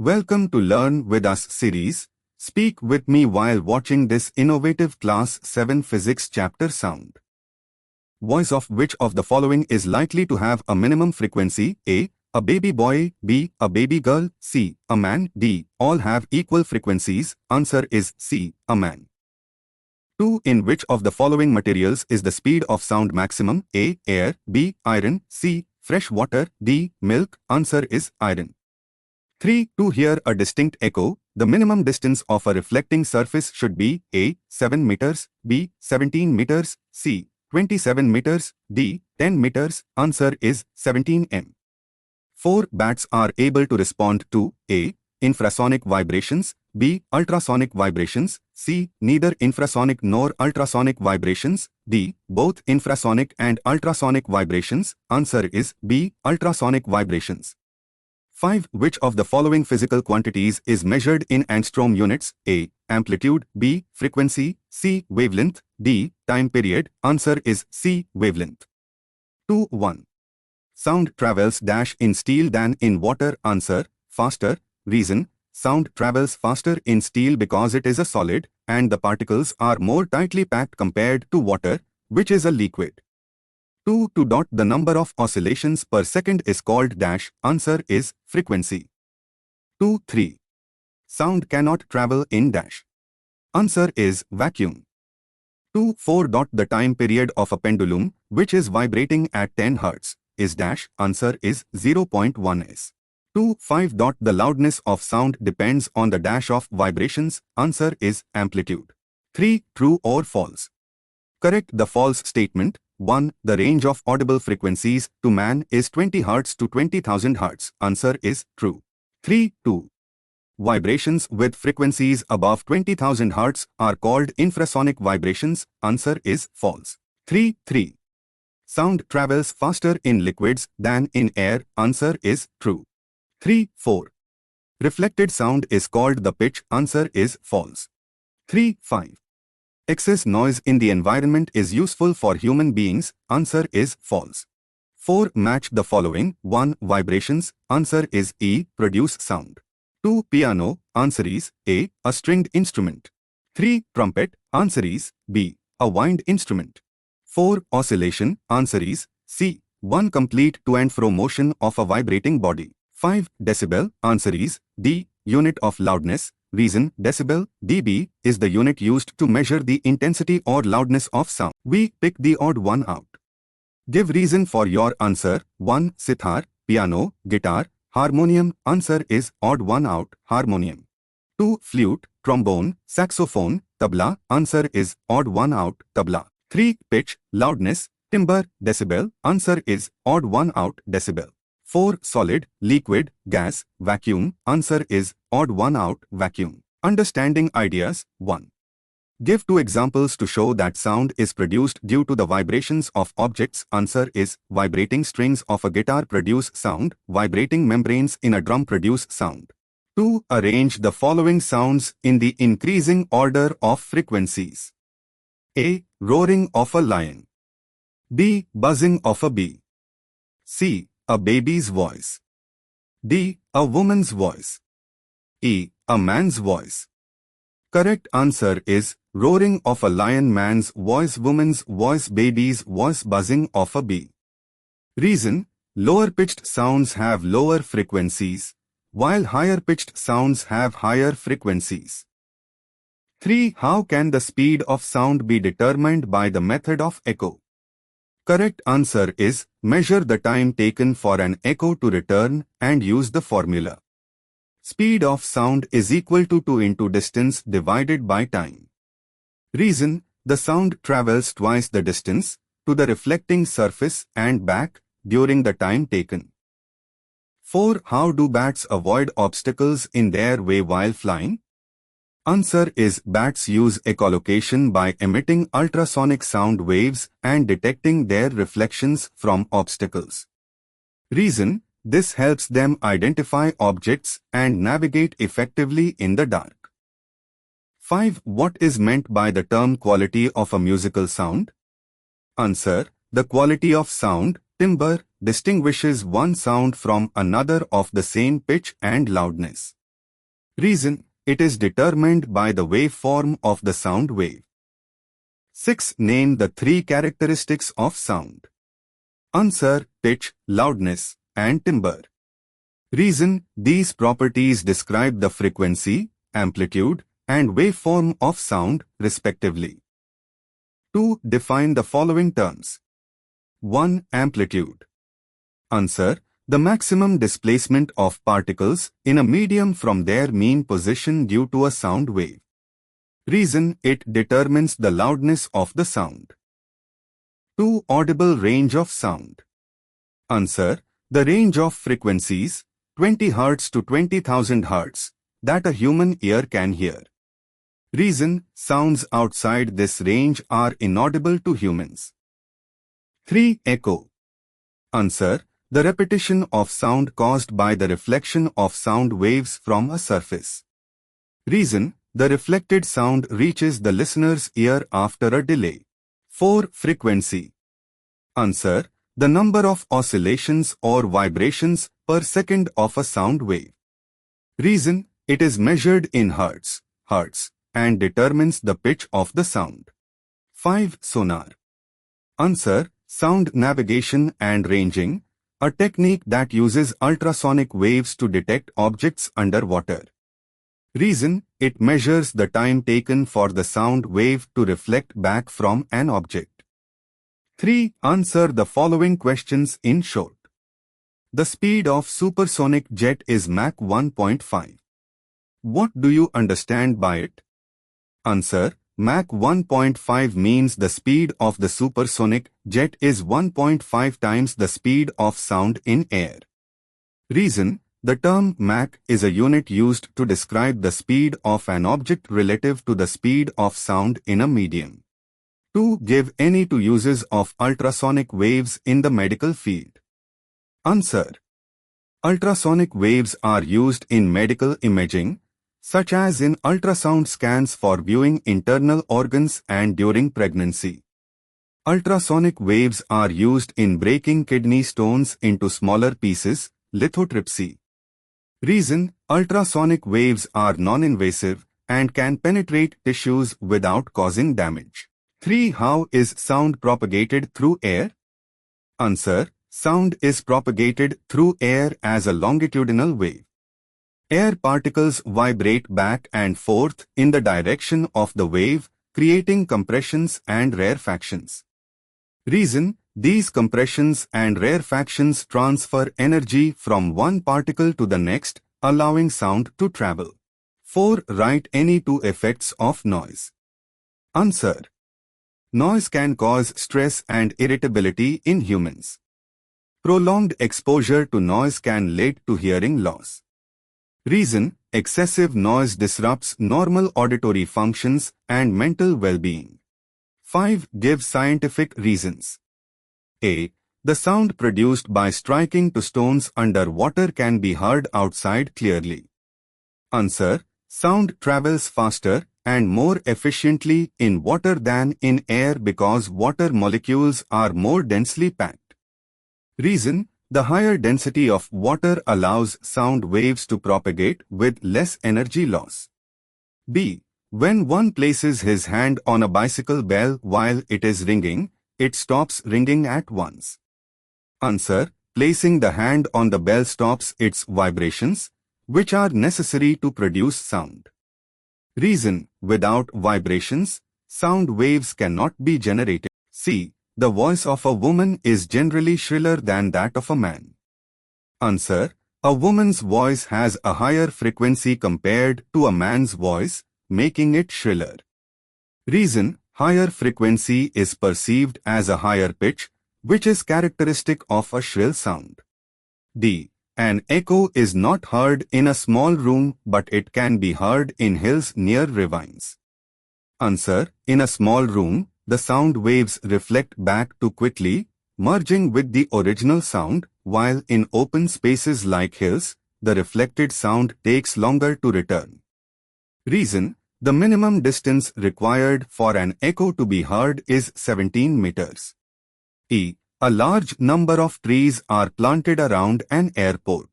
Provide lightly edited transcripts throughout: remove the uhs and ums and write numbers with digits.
Welcome to Learn with Us series. Speak with me while watching this innovative Class 7 Physics chapter Sound. Voice of which of the following is likely to have a minimum frequency? A baby boy, B, a baby girl, C, a man, D, all have equal frequencies. Answer is C, a man. 2. In which of the following materials is the speed of sound maximum? A, air, B, iron, C, fresh water, D, milk. Answer is iron. 3. To hear a distinct echo, the minimum distance of a reflecting surface should be A, 7 meters, B, 17 meters, C, 27 meters, D, 10 meters. Answer is 17 m. 4. Bats are able to respond to A, infrasonic vibrations, B, ultrasonic vibrations, C, neither infrasonic nor ultrasonic vibrations, D, both infrasonic and ultrasonic vibrations. Answer is B, ultrasonic vibrations. 5. Which of the following physical quantities is measured in angstrom units? A, amplitude, B, frequency, C, wavelength, D, time period. Answer is C, wavelength. 2. 1. Sound travels dash in steel than in water. Answer, faster. Reason, sound travels faster in steel because it is a solid and the particles are more tightly packed compared to water, which is a liquid. 2. To dot the number of oscillations per second is called dash. Answer is frequency. 2. 3. Sound cannot travel in dash. Answer is vacuum. 2. 4. Dot the time period of a pendulum, which is vibrating at 10 Hz, is dash. Answer is 0.1 s. 2. 5. Dot the loudness of sound depends on the dash of vibrations. Answer is amplitude. 3. True or false? Correct the false statement. 1. The range of audible frequencies to man is 20 Hz to 20,000 Hz. Answer is true. 3. 2. Vibrations with frequencies above 20,000 Hz are called infrasonic vibrations. Answer is false. 3. 3. Sound travels faster in liquids than in air. Answer is true. 3. 4. Reflected sound is called the pitch. Answer is false. 3. 5. Excess noise in the environment is useful for human beings. Answer is false. 4. Match the following. 1. Vibrations. Answer is E. Produce sound. 2. Piano. Answer is A. A stringed instrument. 3. Trumpet. Answer is B. A wind instrument. 4. Oscillation. Answer is C. One complete to and fro motion of a vibrating body. 5. Decibel. Answer is D. Unit of loudness. Reason, decibel, dB, is the unit used to measure the intensity or loudness of sound. We pick the odd one out. Give reason for your answer. 1. Sitar, piano, guitar, harmonium. Answer is odd one out, harmonium. 2. Flute, trombone, saxophone, tabla. Answer is odd one out, tabla. 3. Pitch, loudness, timbre, decibel. Answer is odd one out, decibel. 4. Solid, liquid, gas, vacuum. Answer is odd one out, vacuum. Understanding ideas. 1. Give 2 examples to show that sound is produced due to the vibrations of objects. Answer is vibrating strings of a guitar produce sound, vibrating membranes in a drum produce sound. 2. Arrange the following sounds in the increasing order of frequencies. A. Roaring of a lion. B. Buzzing of a bee. C. A baby's voice. D. A woman's voice. E. A man's voice. Correct answer is roaring of a lion, man's voice, woman's voice, baby's voice, buzzing of a bee. Reason, lower pitched sounds have lower frequencies, while higher pitched sounds have higher frequencies. 3. How can the speed of sound be determined by the method of echo? Correct answer is measure the time taken for an echo to return and use the formula. Speed of sound is equal to 2 into distance divided by time. Reason, the sound travels twice the distance to the reflecting surface and back during the time taken. 4. How do bats avoid obstacles in their way while flying? Answer is bats use echolocation by emitting ultrasonic sound waves and detecting their reflections from obstacles. Reason, this helps them identify objects and navigate effectively in the dark. 5. What is meant by the term quality of a musical sound? Answer, the quality of sound, timbre, distinguishes one sound from another of the same pitch and loudness. Reason, it is determined by the waveform of the sound wave. 6. Name the 3 characteristics of sound. Answer, pitch, loudness, and timbre. Reason, these properties describe the frequency, amplitude, and waveform of sound, respectively. 2. Define the following terms. 1. Amplitude. Answer, the maximum displacement of particles in a medium from their mean position due to a sound wave. Reason, it determines the loudness of the sound. 2. Audible range of sound. Answer, the range of frequencies, 20 Hz to 20,000 Hz, that a human ear can hear. Reason, sounds outside this range are inaudible to humans. 3. Echo. Answer, the repetition of sound caused by the reflection of sound waves from a surface. Reason, the reflected sound reaches the listener's ear after a delay. 4. Frequency. Answer, the number of oscillations or vibrations per second of a sound wave. Reason, it is measured in hertz, and determines the pitch of the sound. 5. Sonar. Answer, sound navigation and ranging, a technique that uses ultrasonic waves to detect objects underwater. Reason, it measures the time taken for the sound wave to reflect back from an object. 3. Answer the following questions in short. The speed of supersonic jet is Mach 1.5. What do you understand by it? Answer, Mach 1.5 means the speed of the supersonic jet is 1.5 times the speed of sound in air. Reason, the term Mach is a unit used to describe the speed of an object relative to the speed of sound in a medium. 2. Give any 2 uses of ultrasonic waves in the medical field. Answer, ultrasonic waves are used in medical imaging, such as in ultrasound scans for viewing internal organs and during pregnancy. Ultrasonic waves are used in breaking kidney stones into smaller pieces, lithotripsy. Reason, ultrasonic waves are non-invasive and can penetrate tissues without causing damage. 3. How is sound propagated through air? Answer, sound is propagated through air as a longitudinal wave. Air particles vibrate back and forth in the direction of the wave, creating compressions and rarefactions. Reason, these compressions and rarefactions transfer energy from one particle to the next, allowing sound to travel. 4. Write any 2 effects of noise. Answer, noise can cause stress and irritability in humans. Prolonged exposure to noise can lead to hearing loss. Reason, excessive noise disrupts normal auditory functions and mental well-being. 5. Give scientific reasons. A. The sound produced by striking to stones under water can be heard outside clearly. Answer, sound travels faster and more efficiently in water than in air because water molecules are more densely packed. Reason, the higher density of water allows sound waves to propagate with less energy loss. B. When one places his hand on a bicycle bell while it is ringing, it stops ringing at once. Answer, placing the hand on the bell stops its vibrations, which are necessary to produce sound. Reason, without vibrations, sound waves cannot be generated. C. The voice of a woman is generally shriller than that of a man. Answer, a woman's voice has a higher frequency compared to a man's voice, making it shriller. Reason, higher frequency is perceived as a higher pitch, which is characteristic of a shrill sound. D. An echo is not heard in a small room but it can be heard in hills near ravines. Answer, in a small room, the sound waves reflect back too quickly, merging with the original sound, while in open spaces like hills, the reflected sound takes longer to return. Reason, the minimum distance required for an echo to be heard is 17 meters. E. A large number of trees are planted around an airport.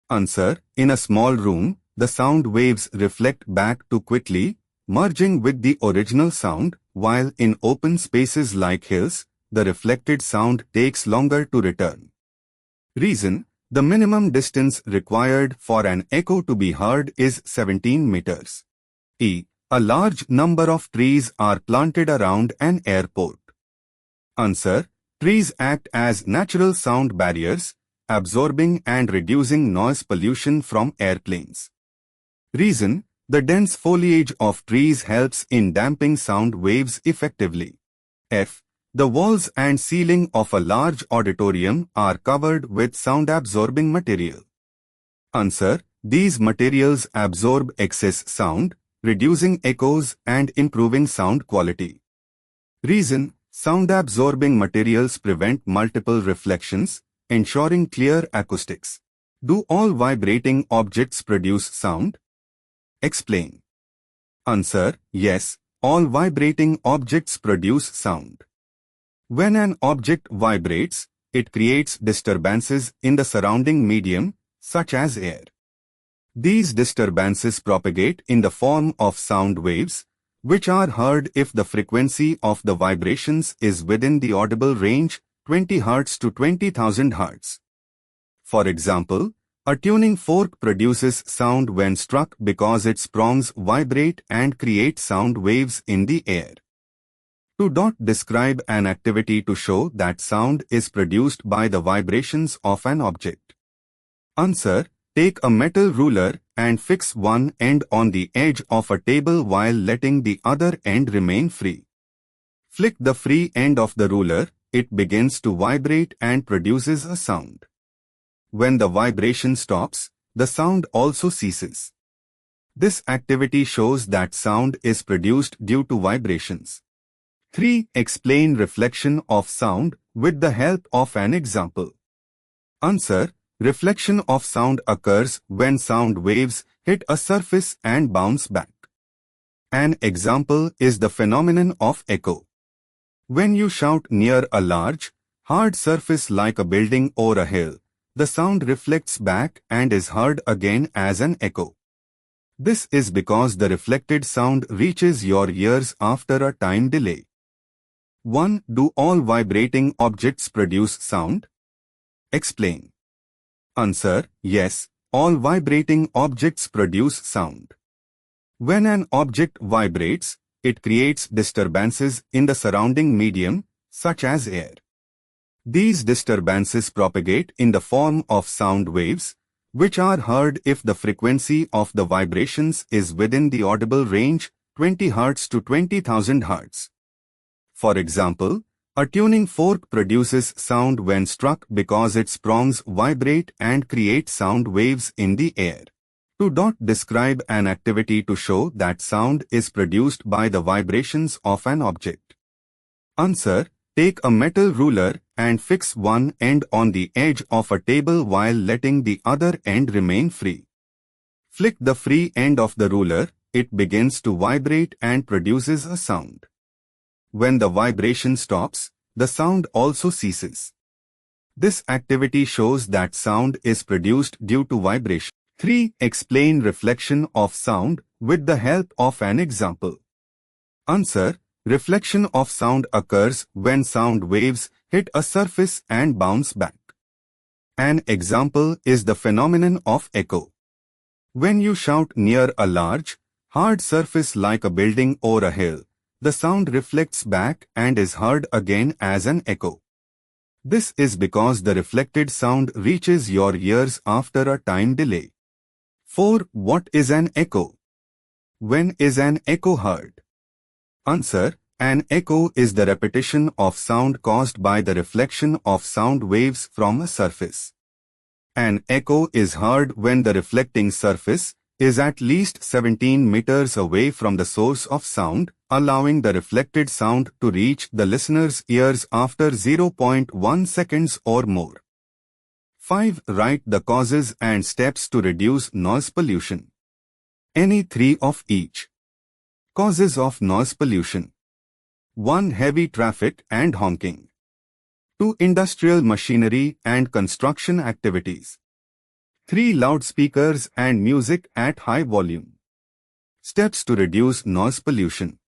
Answer, in a small room, the sound waves reflect back too quickly, merging with the original sound, while in open spaces like hills, the reflected sound takes longer to return. Reason: the minimum distance required for an echo to be heard is 17 meters. A large number of trees are planted around an airport. Answer: trees act as natural sound barriers, absorbing and reducing noise pollution from airplanes. Reason: the dense foliage of trees helps in damping sound waves effectively. The walls and ceiling of a large auditorium are covered with sound-absorbing material. Answer: these materials absorb excess sound, reducing echoes and improving sound quality. Reason: sound-absorbing materials prevent multiple reflections, ensuring clear acoustics. Do all vibrating objects produce sound? Explain. Answer: yes, all vibrating objects produce sound. When an object vibrates, it creates disturbances in the surrounding medium, such as air. These disturbances propagate in the form of sound waves, which are heard if the frequency of the vibrations is within the audible range 20 Hz to 20,000 Hz. For example, a tuning fork produces sound when struck because its prongs vibrate and create sound waves in the air. Describe an activity to show that sound is produced by the vibrations of an object. Answer: take a metal ruler and fix one end on the edge of a table while letting the other end remain free. Flick the free end of the ruler, it begins to vibrate and produces a sound. When the vibration stops, the sound also ceases. This activity shows that sound is produced due to vibrations. 3. Explain reflection of sound with the help of an example. Answer: reflection of sound occurs when sound waves hit a surface and bounce back. An example is the phenomenon of echo. When you shout near a large, hard surface like a building or a hill, the sound reflects back and is heard again as an echo. This is because the reflected sound reaches your ears after a time delay. 1. Do all vibrating objects produce sound? Explain. Answer: yes, all vibrating objects produce sound. When an object vibrates, it creates disturbances in the surrounding medium, such as air. These disturbances propagate in the form of sound waves, which are heard if the frequency of the vibrations is within the audible range 20 Hz to 20,000 Hz. For example, a tuning fork produces sound when struck because its prongs vibrate and create sound waves in the air. Describe an activity to show that sound is produced by the vibrations of an object. Answer: take a metal ruler and fix one end on the edge of a table while letting the other end remain free. Flick the free end of the ruler, it begins to vibrate and produces a sound. When the vibration stops, the sound also ceases. This activity shows that sound is produced due to vibration. 3. Explain reflection of sound with the help of an example. Answer: reflection of sound occurs when sound waves hit a surface and bounce back. An example is the phenomenon of echo. When you shout near a large, hard surface like a building or a hill, the sound reflects back and is heard again as an echo. This is because the reflected sound reaches your ears after a time delay. 4. What is an echo? When is an echo heard? Answer: an echo is the repetition of sound caused by the reflection of sound waves from a surface. An echo is heard when the reflecting surface is at least 17 meters away from the source of sound, allowing the reflected sound to reach the listener's ears after 0.1 seconds or more. 5. Write the causes and steps to reduce noise pollution. Any 3 of each. Causes of noise pollution. 1. Heavy traffic and honking. 2. Industrial machinery and construction activities. 3 loudspeakers and music at high volume. Steps to reduce noise pollution.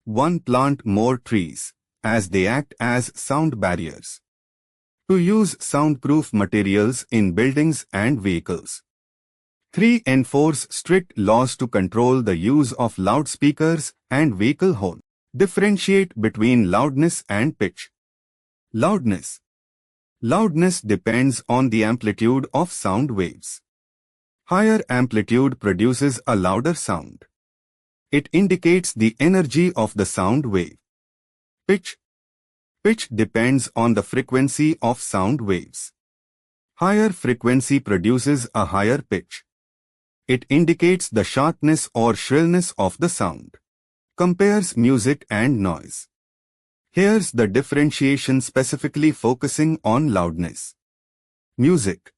1. Plant more trees, as they act as sound barriers. 2. Use soundproof materials in buildings and vehicles. 3. Enforce strict laws to control the use of loudspeakers and vehicle horn. Differentiate between loudness and pitch. Loudness. Loudness depends on the amplitude of sound waves. Higher amplitude produces a louder sound. It indicates the energy of the sound wave. Pitch. Pitch depends on the frequency of sound waves. Higher frequency produces a higher pitch. It indicates the sharpness or shrillness of the sound. Compares music and noise. Here's the differentiation specifically focusing on loudness. Music.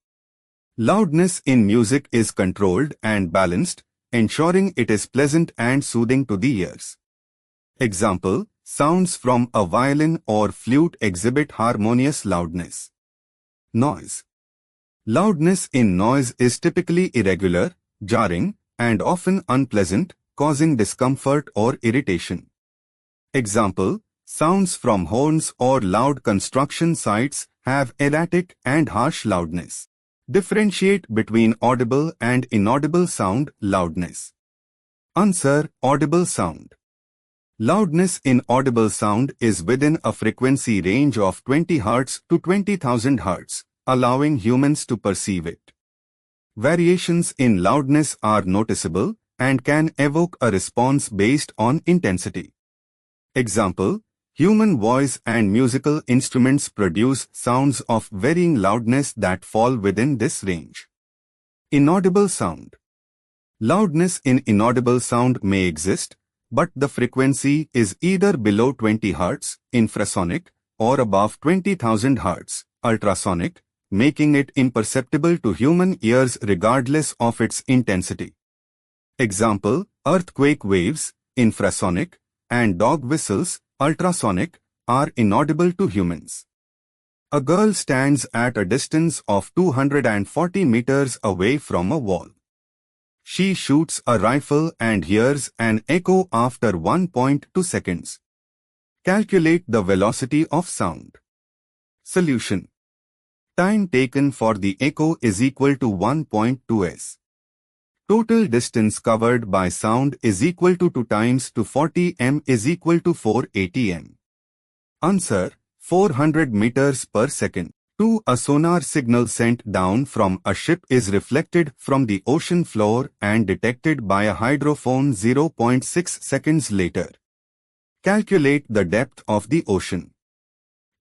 Loudness in music is controlled and balanced, ensuring it is pleasant and soothing to the ears. Example, sounds from a violin or flute exhibit harmonious loudness. Noise. Loudness in noise is typically irregular, jarring, and often unpleasant, causing discomfort or irritation. Example, sounds from horns or loud construction sites have erratic and harsh loudness. Differentiate between audible and inaudible sound loudness. Answer, audible sound. Loudness in audible sound is within a frequency range of 20 Hz to 20,000 Hz, allowing humans to perceive it. Variations in loudness are noticeable and can evoke a response based on intensity. Example, human voice and musical instruments produce sounds of varying loudness that fall within this range. Inaudible sound. Loudness in inaudible sound may exist, but the frequency is either below 20 Hz, infrasonic, or above 20,000 Hz, ultrasonic, making it imperceptible to human ears regardless of its intensity. Example, earthquake waves, infrasonic, and dog whistles, ultrasonic, are inaudible to humans. A girl stands at a distance of 240 meters away from a wall. She shoots a rifle and hears an echo after 1.2 seconds. Calculate the velocity of sound. Solution. Time taken for the echo is equal to 1.2 s. Total distance covered by sound is equal to 2 times 240 m is equal to 480 m. Answer, 400 meters per second. 2. A sonar signal sent down from a ship is reflected from the ocean floor and detected by a hydrophone 0.6 seconds later. Calculate the depth of the ocean.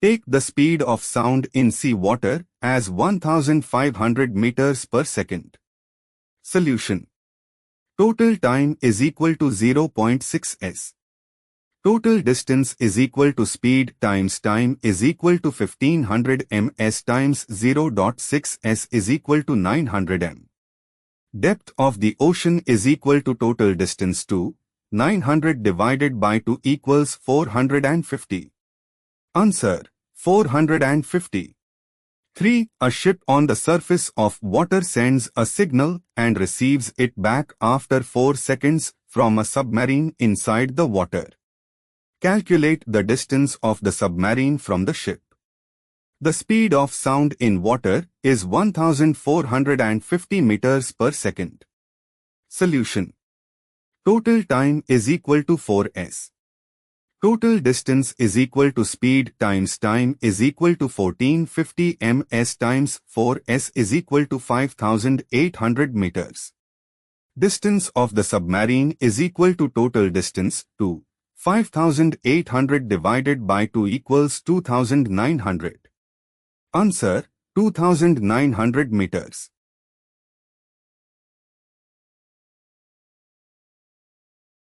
Take the speed of sound in sea water as 1500 meters per second. Solution. Total time is equal to 0.6 s. Total distance is equal to speed times time is equal to 1500 ms times 0.6 s is equal to 900 m. Depth of the ocean is equal to total distance to 900 divided by 2 equals 450. Answer, 450. 3. A ship on the surface of water sends a signal and receives it back after 4 seconds from a submarine inside the water. Calculate the distance of the submarine from the ship. The speed of sound in water is 1450 meters per second. Solution. Total time is equal to 4s. Total distance is equal to speed times time is equal to 1450 ms times 4s is equal to 5800 meters. Distance of the submarine is equal to total distance to 5800 divided by 2 equals 2900. Answer, 2900 meters.